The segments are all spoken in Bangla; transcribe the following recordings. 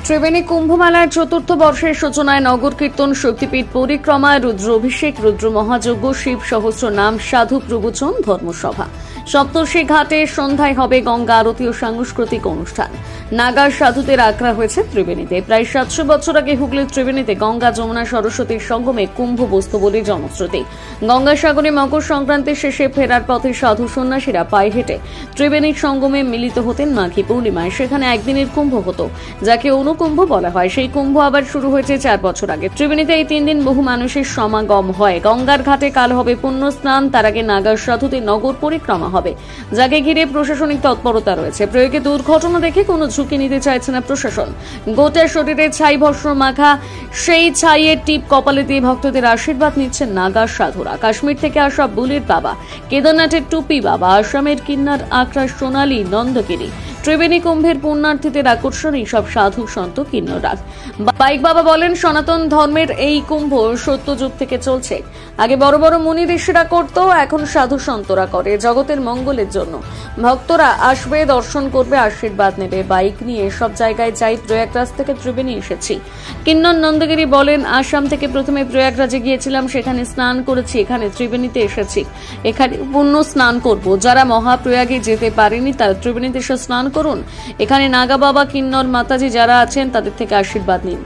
ত্রিবেণী কুম্ভমেলার চতুর্থ বর্ষের সূচনায় নগর কীর্তন, শক্তিপীঠ পরিক্রমা, রুদ্র অভিষেক, রুদ্র মহাযজ্ঞ, শিব সহস্র নাম, সাধু প্রবচন, ধর্মসভা। সপ্তর্ষি ঘাটে সন্ধ্যায় হবে গঙ্গা আরতি ও সাংস্কৃতিক অনুষ্ঠান। নাগার সাধুদের আখড়া হয়েছে ত্রিবেণীতে। প্রায় 700 বছর আগে হুগলির ত্রিবেণীতে গঙ্গা, যমুনা, সরস্বতীর সঙ্গমে কুম্ভ বস্তু বলে জনশ্রুতি। গঙ্গাসাগরে মকর সংক্রান্তির শেষে ফেরার পথে সাধু সন্ন্যাসীরা পায়ে হেঁটে ত্রিবেণীর সঙ্গমে মিলিত হতেন মাঘী পূর্ণিমায়। সেখানে একদিনের কুম্ভ হতো, যাকে অনুকুম্ভ বলা হয়। সেই কুম্ভ আবার শুরু হয়েছে 4 বছর আগে। ত্রিবেণীতে এই 3 দিন বহু মানুষের সমাগম হয়। গঙ্গার ঘাটে কাল হবে পুণ্য স্নান। তার আগে নাগার সাধুদের নগর পরিক্রমা হবে, যাকে ঘিরে প্রশাসনিক তৎপরতা রয়েছে। প্রয়োগে দুর্ঘটনা দেখে কোনো ঝুঁকি নিতে চাইছে না প্রশাসন। গোটা শরীরে ছাই ভস্ম মাখা, সেই ছাইয়ের টিপ কপালে দিয়ে ভক্তদের আশীর্বাদ নিচ্ছেন নাগার সাধুরা। কাশ্মীর থেকে আসা বুলেট বাবা, কেদারনাথের টুপি বাবা, আসামের কিন্নার আখড়া সোনালী, নন্দগিরি। ত্রিবেণী কুম্ভের পুণ্যার্থীদের আকর্ষণ এই সব সাধু সন্ত কিন্নরা। বাইক বাবা বলেন, সনাতন ধর্মের এই কুম্ভ সত্যযুগ থেকে চলছে। আগে বড় বড় মুনি ঋষিরা করত, এখন সাধু সন্তরা করে, জগতের মঙ্গলের জন্য। ভক্তরা আসবে, দর্শন করবে, আশীর্বাদ নেবে। বাইক নিয়ে সব জায়গায় যাই, প্রয়াগরাজ থেকে ত্রিবেণী এসেছি। কিন্নর নন্দগিরি বলেন, আসাম থেকে প্রথমে প্রয়াগরাজে গিয়েছিলাম, সেখানে স্নান করেছি, এখানে ত্রিবেণীতে এসেছি, এখানে পুণ্য স্নান করব। যারা মহাপ্রয়াগে যেতে পারেনি তারা ত্রিবেণীতে এসে স্নান করুন। এখানে নাগা বাবা, কিন্নর মাতাজি যারা আছেন তাদের থেকে আশীর্বাদ নিন।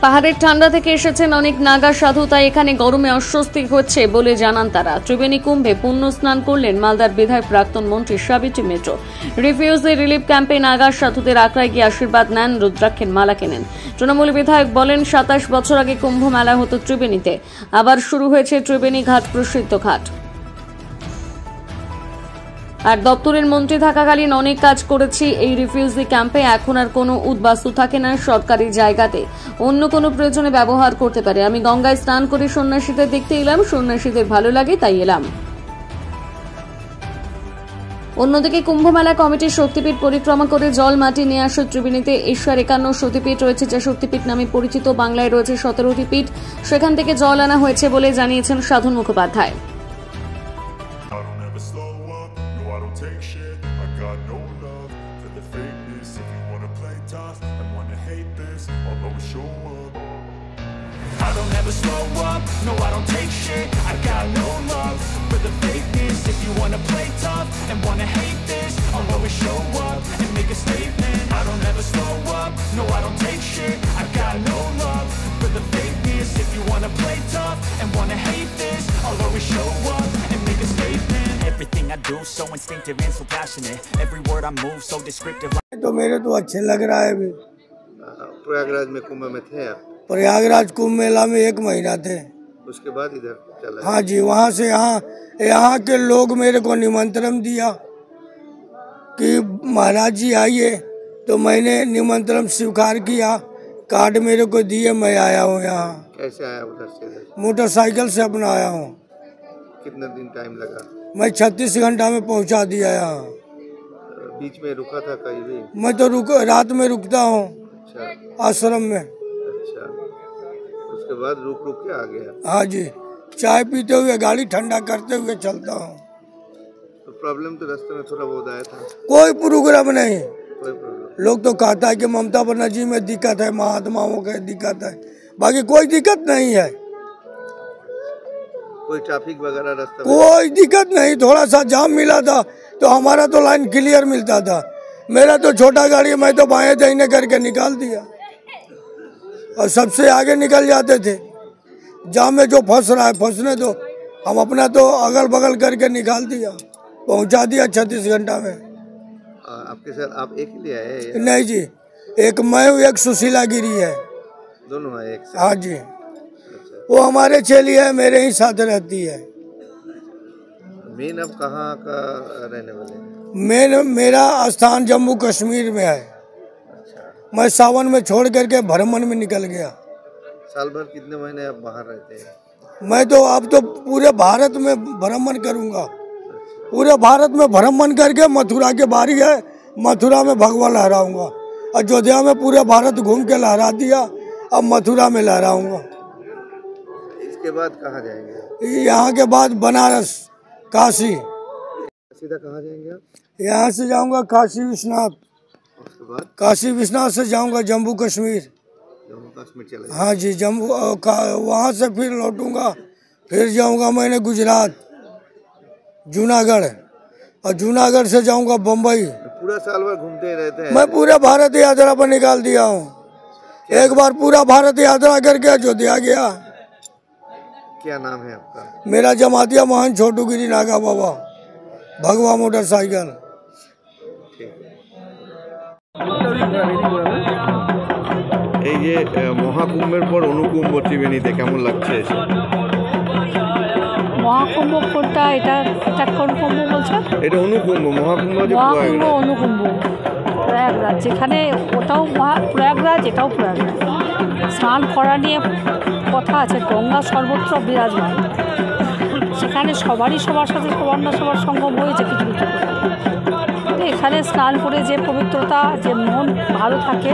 পাহাড়ের ঠান্ডা থেকে এসেছেন অনেক নাগা সাধু, তাই এখানে গরমে অস্বস্তি হচ্ছে বলে জানান তারা। ত্রিবেণী কুম্ভে পুণ্য স্নান করলেন মালদার বিধায়ক প্রাক্তন মন্ত্রী সাবিত্রী মিত্র। রিফিউজি রিলিফ ক্যাম্পে নাগা সাধুদের আখড়ায় গিয়ে আশীর্বাদ নেন, রুদ্রাক্ষের মালা কেনেন। তৃণমূল বিধায়ক বলেন, 27 বছর আগে কুম্ভ মেলা হতো ত্রিবেণীতে, আবার শুরু হয়েছে ত্রিবেণী ঘাট প্রসিদ্ধ ঘাট। আর দপ্তরের মন্ত্রী থাকাকালীন অনেক কাজ করেছি এই রিফিউজি ক্যাম্পে। এখন আর কোনো উদ্বাস্তু থাকে না, সরকারি জায়গাতে অন্য কোনো প্রয়োজনে ব্যবহার করতে পারে। আমি গঙ্গায় স্নান করে সন্ন্যাসীদের দেখতে এলাম, সন্ন্যাসীদের ভালো লাগে তাই এলাম। অন্যদিকে কুম্ভমেলা কমিটির শক্তিপীঠ পরিক্রমা করে জল মাটি নিয়ে আসে ত্রিবেণীতে। 51 শক্তিপীঠ রয়েছে, যা শক্তিপীঠ নামে পরিচিত। বাংলায় রয়েছে 17টি পীঠ। সেখান থেকে জল আনা হয়েছে বলে জানিয়েছেন সাধন Mukhopadhyay. Take shit, I got no love for the fakeness. If you wanna play tough and wanna hate this, I'll always show up. I don't ever slow up, no I don't take shit. I got no love for the fakeness. If you wanna play tough and wanna hate this, I'll always show up and make a statement. I don't ever slow up, no I don't take shit. I got no love for the fakeness. If you wanna play tough and wanna hate this, I'll always show up and make a statement. Everything I do so instinctive and so passionate. Every word I move so descriptive. तो मेरे तो अच्छे लग रहा है अभी। प्रयागराज में कुंभ में थे आप? प्रयागराज कुंभ मेला में 1 महीना थे, उसके बाद इधर चला? हाँ जी, वहाँ से यहाँ के लोग मेरे को निमंत्रण दिया कि महाराज जी आइए, तो मैंने निमंत्रण स्वीकार किया। कार्ड मेरे को दिए, मैं आया हूँ यहाँ। कैसे आया उधर से? मोटरसाइकिल से अपना आया हूँ। कितना दिन टाइम लगा? मैं 36 घंटा में पहुँचा दिया यहाँ। बीच में रुका था कहीं भी? मैं तो रात में रुकता हूँ। अच्छा, आश्रम में। अच्छा, उसके बाद रुक के आ गया? हाँ जी, चाय पीते हुए, गाड़ी ठंडा करते हुए चलता हूँ। तो प्रॉब्लम तो रास्ते में थोड़ा बहुत आया था? कोई प्रोग्राम नहीं। कोई प्रॉब्लम? लोग तो कहता है कि ममता बनर्जी में दिक्कत है, महात्माओं के दिक्कत है, बाकी कोई दिक्कत नहीं है। कोई ट्रैफिक वगैरह रास्ता? कोई दिक्कत नहीं। थोड़ा सा जाम मिला था तो हमारा तो लाइन क्लियर मिलता था। मेरा तो छोटा गाड़ी, मैं तो बाएं दाहिने करके निकाल दिया और सबसे आगे निकल जाते थे। जाम में जो फंस रहा है फंसने दो, हम अपना तो अगल बगल करके निकाल दिया, पहुंचा दिया 36 घंटा में। आपके साथ आप एक ही लिए आए? नहीं जी, एक मैं हूँ, एक सुशीला गिरी है। दोनों आए एक साथ? हाँ जी, वो हमारे चेली है, मेरे ही साथ रहती है। मेन अब कहाँ का रहने वाले? मेरा स्थान जम्मू कश्मीर में है। अच्छा। मैं सावन में छोड़ करके भ्रमण में निकल गया। साल भर कितने महीने आप बाहर रहते हैं? मैं तो अब तो पूरे भारत में भ्रमण करूंगा। पूरे भारत में भ्रमण करके मथुरा की बारी है, मथुरा में भगवा लहराऊंगा। अयोध्या में पूरे भारत घूम के लहरा दिया, अब मथुरा में लहराऊंगा। इसके बाद कहाँ जाएंगे? यहाँ के बाद बनारस, काशी। सीधा कहाँ जाएंगे आप? यहाँ से जाऊंगा काशी विश्वनाथ, उसके बाद काशी विश्वनाथ से जाऊंगा जम्मू कश्मीर। जम्मू कश्मीर चले जाएंगे। हाँ जी, जम्मू वहाँ से फिर लौटूंगा, फिर जाऊंगा मैंने गुजरात, जूनागढ़, और जूनागढ़ से जाऊंगा बम्बई। पूरा साल भर घूमते ही रहते हैं। मैं पूरे भारत यात्रा पर निकाल दिया हूँ। एक बार पूरा भारत यात्रा करके अयोध्या गया। क्या नाम है आपका? मेरा जमातिया मोहन छोटू गिरी नागा बाबा, भगवा मोटरसाइकिल। এই যে মহাকুম্ভের পর অনুকুম্ভ ত্রিবেণীতে কেমন লাগছে? মহাকুম্ভ কোনটা? এটা এটা কোন কুম্ভ বলছেন? এটা অনুকুম্ভ, মহাকুম্ভ যে মহাকুম্ভ অনুকুম্ভ প্রয়াগরাজ, যেখানে ওটাও প্রয়াগরাজ, এটাও প্রয়াগরাজ। স্নান করা নিয়ে কথা আছে, গঙ্গা সর্বত্র বিরাজমান, সেখানে সবারই সবার সাথে সবার না সবার সঙ্গম হয়েছে কিছু কিছু করে। এখানে স্নান করে যে পবিত্রতা, যে মন ভালো থাকে,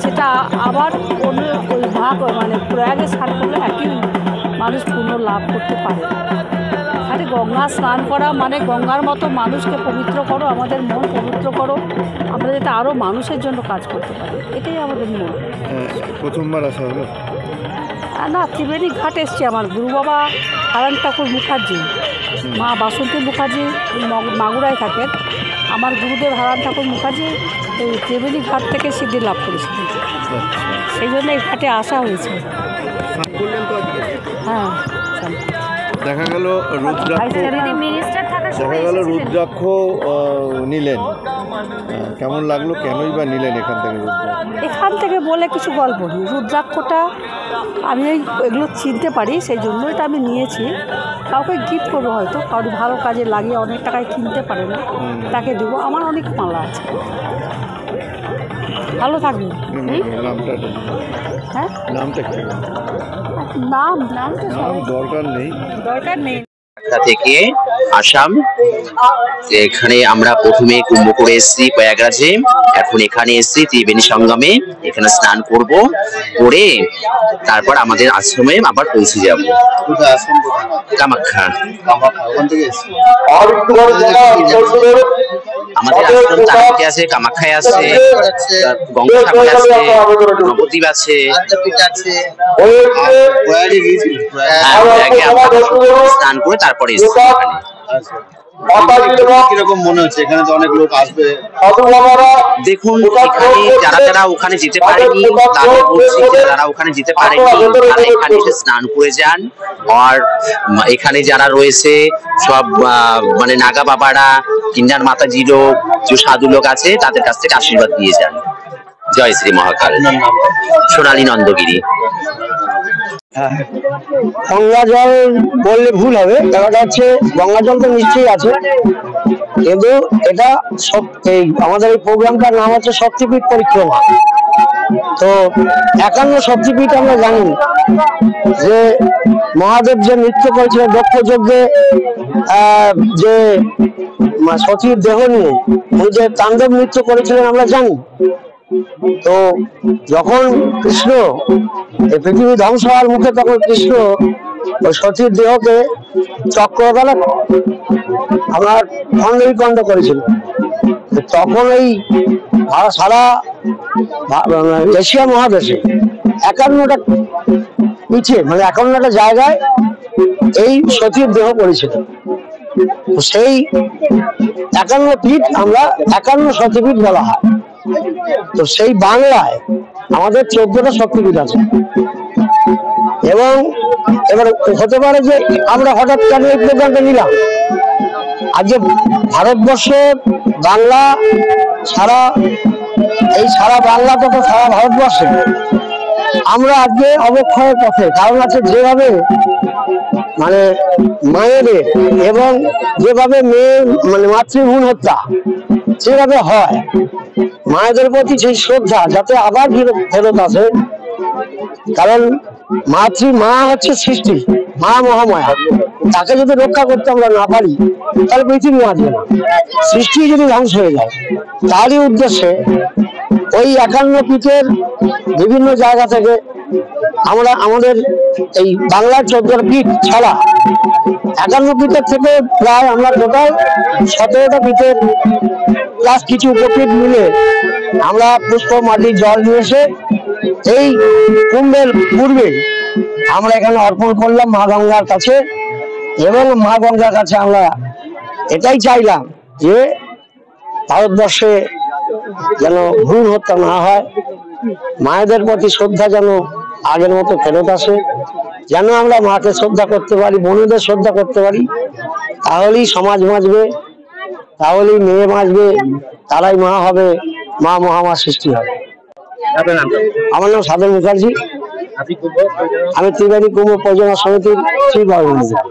সেটা আবার অন্য ওই মানে প্রয়াগে স্নান করলে একই মানুষ পুণ্য লাভ করতে পারে। এখানে গঙ্গা স্নান করা মানে গঙ্গার মতো মানুষকে পবিত্র করো, আমাদের মন পবিত্র করো, আমরা যাতে আরও মানুষের জন্য কাজ করতে পারি, এটাই আমাদের মন। প্রথমবার আসা হলো না, ত্রিবেণী ঘাট এসছে আমার গুরু বাবা হারান ঠাকুর মুখার্জি, মা বাসন্তী মুখার্জি মাগুরায় থাকেন। আমার গুরুদেব হারান ঠাকুর মুখার্জি এই ত্রিবেণী ঘাট থেকে সিদ্ধি লাভ করেছিলেন, সেই জন্য এই ঘাটে আসা হয়েছে। হ্যাঁ, দেখা গেল রুদ্রাক্ষ নিলেন, কেমন লাগলো? কেনই বা নিলেন এখান থেকে রুদ্রাক্ষ? এখান থেকে বলে কিছু গল্প নেই। রুদ্রাক্ষটা আমি এগুলো চিনতে পারি, সেই জন্য এটা আমি নিয়েছি। কাউকে গিফট করবো, হয়তো কারোর ভালো কাজে লাগিয়ে অনেক টাকায় কিনতে পারে না, তাকে দেবো। আমার অনেক মালা আছে। ভালো থাকবে। নামটা হ্যাঁ, নামটা কি? নামটা দরকার নেই। থেকে আসাম, এখানে আমরা প্রথমে কুম্ভ করে এসেছি প্রয়াগরাজে, এখন এখানে এসেছি ত্রিবেণী সঙ্গমে। এখানে স্নান করব, করে তারপর আমাদের আশ্রমে আবার পৌঁছে যাব। কামাখ্যা। আমাদের আশ্রম তারাপীঠে আছে, কামাখ্যায় আছে, গঙ্গাসাগরে আছে, নবদ্বীপ আছে। স্নান করে তারপরে এসেছি এখানে। কিরকম মনে হচ্ছে? এখানে তো অনেক লোক আসবে। দেখুন, এখানে যারা ওখানে যেতে পারেনি তাদের বলছি, যারা ওখানে যেতে পারেনি তারা এখানে এসে স্নান করে যান। আর এখানে যারা রয়েছে সব মানে নাগা বাবারা, কিন্নার মাতাজি লোক, যে সাধু লোক আছে, তাদের কাছ থেকে আশীর্বাদ দিয়ে যান। জয় শ্রী মহাকাল। সোনালী নন্দগিরি। গঙ্গা জল বললে ভুল হবে, ব্যাপারটা হচ্ছে গঙ্গা জল তো নিশ্চয়ই আছে, কিন্তু এটা সব এই আমাদের এই প্রোগ্রামটার নাম হচ্ছে শক্তিপীঠ পরিক্রমা। তো 51 শক্তিপীঠ আমরা জানি যে মহাদেব যে নৃত্য করেছিলেন দক্ষ যজ্ঞে, যে সতীর দেহ নিয়ে উনি যে তাণ্ডব নৃত্য করেছিলেন আমরা জানি। তো যখন কৃষ্ণ এই পৃথিবী ধ্বংস হওয়ার মুখে, তখন কৃষ্ণ ওই সতীর দেহকে চক্র দ্বারা আপনার খণ্ড করেছিল। তখন এই সারা এশিয়া মহাদেশে 51টা পিঠে, মানে 51টা জায়গায় এই সতীর দেহ পড়েছিল। সেই 51 পীঠ আমরা 51 শক্তিপীঠ বলা হয়। তো সেই বাংলায় আমাদের 14টা শক্তিপীঠ আছে। এবং এবার হতে পারে যে আমরা হঠাৎ কেন এই প্রোগ্রামটা নিলাম, আজকে ভারতবর্ষে বাংলা সারা বাংলা তথা সারা ভারতবর্ষে আমরা আজকে অবক্ষয়ের পথে। কারণ আছে যেভাবে মানে মায়েদের এবং যেভাবে মেয়ে মানে মাতৃভ্রূণ হত্যা যেভাবে হয়, মায়েদের প্রতি সেই শ্রদ্ধা যাতে আবার ফেরত আসে। কারণ মা হচ্ছে সৃষ্টি, মা মহামায়া, তাকে যদি রক্ষা করতে আমরা না পারি তাহলে পৃথিবী বাঁচবে না। সৃষ্টি যদি ধ্বংস হয়ে যায়, তারই উদ্দেশ্যে ওই 51 পীঠের বিভিন্ন জায়গা থেকে আমরা আমাদের এই বাংলার 14 পীঠ ছাড়া 51 পীঠের থেকে প্রায় আমরা টোটাল 17টা পীঠের প্লাস কিছু উপপীঠ মিলে আমরা পুষ্প মাটির জল নিয়ে এসে এই কুম্ভের পূর্বে আমরা এখানে অর্পণ করলাম মা গঙ্গার কাছে। এবং মা গঙ্গার কাছে আমরা এটাই চাইলাম যে ভারতবর্ষে যেন ভ্রূণ হত্যা না হয়, মায়েদের প্রতি শ্রদ্ধা যেন আগের মতো ফেরত আসে, যেন আমরা মাকে শ্রদ্ধা করতে পারি, বোনেদের শ্রদ্ধা করতে পারি। তাহলেই সমাজ বাঁচবে, তাহলেই মেয়ে বাঁচবে, তারাই মা হবে, মা মহামার সৃষ্টি হবে। আমার নাম সাধন মুখার্জি, আমি ত্রিবেণী কুম্ভ পরিচালনা সমিতির চিফ অর্গানাইজার।